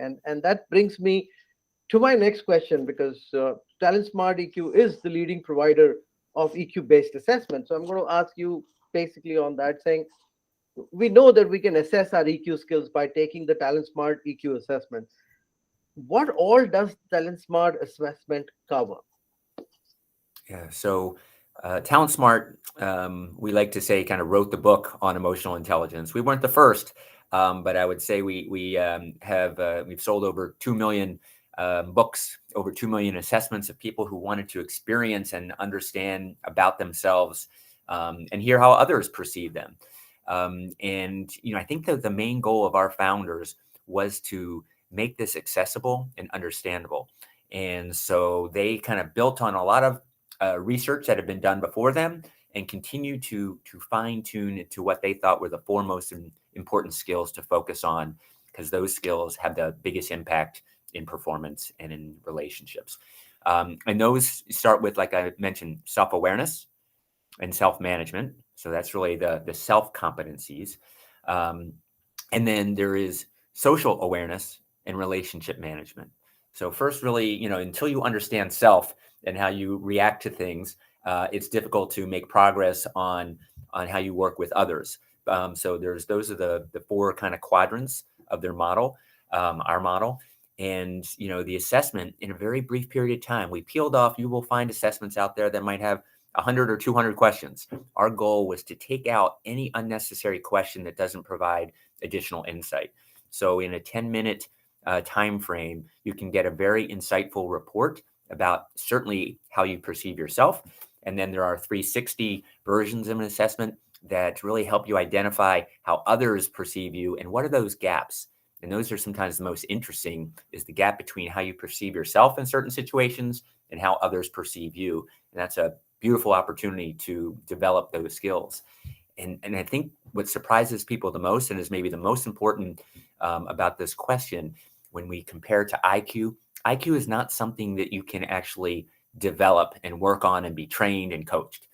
And that brings me to my next question, because TalentSmart EQ is the leading provider of EQ based assessment. So I'm going to ask you basically on that, saying we know that we can assess our EQ skills by taking the TalentSmart EQ assessment. What all does TalentSmart assessment cover? Yeah. So, TalentSmart, we like to say, kind of wrote the book on emotional intelligence. We weren't the first, but I would say we've sold over 2 million books, over 2 million assessments of people who wanted to experience and understand about themselves, and hear how others perceive them. And I think that the main goal of our founders was to make this accessible and understandable. And so they kind of built on a lot of research that had been done before them, and continue to fine tune it to what they thought were the foremost important skills to focus on, because those skills have the biggest impact in performance and in relationships. And those start with, like I mentioned, self-awareness and self-management. So that's really the self competencies. And then there is social awareness and relationship management. So first, really, until you understand self and how you react to things, it's difficult to make progress on how you work with others. So those are the four kind of quadrants of their model, our model. And the assessment, in a very brief period of time, we peeled off. You will find assessments out there that might have 100 or 200 questions. Our goal was to take out any unnecessary question that doesn't provide additional insight. So in a 10-minute time frame, you can get a very insightful report about certainly how you perceive yourself. And then there are 360 versions of an assessment that really help you identify how others perceive you and what are those gaps. And those are sometimes the most interesting, is the gap between how you perceive yourself in certain situations and how others perceive you. And that's a beautiful opportunity to develop those skills. And I think what surprises people the most, and is maybe the most important about this question, when we compare to IQ, IQ is not something that you can actually develop and work on and be trained and coached.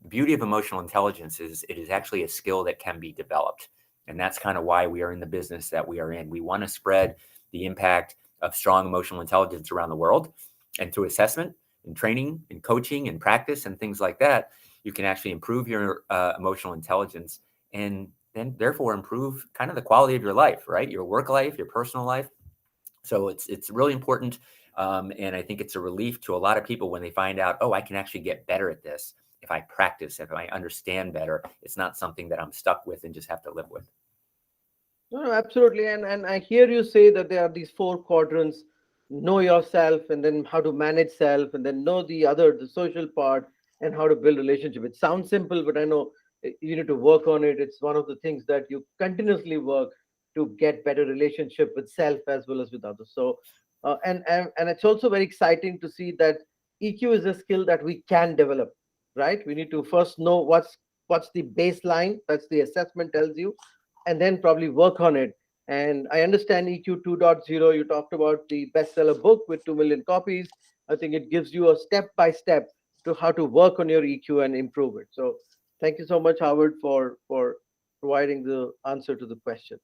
The beauty of emotional intelligence is it is actually a skill that can be developed. And that's kind of why we are in the business that we are in. We want to spread the impact of strong emotional intelligence around the world. And through assessment and training and coaching and practice and things like that, you can actually improve your emotional intelligence, and then therefore improve kind of the quality of your life, right? Your work life, your personal life. So it's really important. And I think it's a relief to a lot of people when they find out, oh, I can actually get better at this if I practice, if I understand better. It's not something that I'm stuck with and just have to live with. No, no, absolutely. And I hear you say that there are these four quadrants: know yourself, and then how to manage self, and then know the social part, and how to build relationship. It sounds simple, but I know you need to work on it. It's one of the things that you continuously work to get better relationship with self as well as with others. So, and it's also very exciting to see that EQ is a skill that we can develop, right? We need to first know what's the baseline. That's the assessment tells you, and then probably work on it. And I understand EQ 2.0, you talked about the bestseller book with 2 million copies. I think it gives you a step by step to how to work on your EQ and improve it. So thank you so much, Howard, for providing the answer to the question.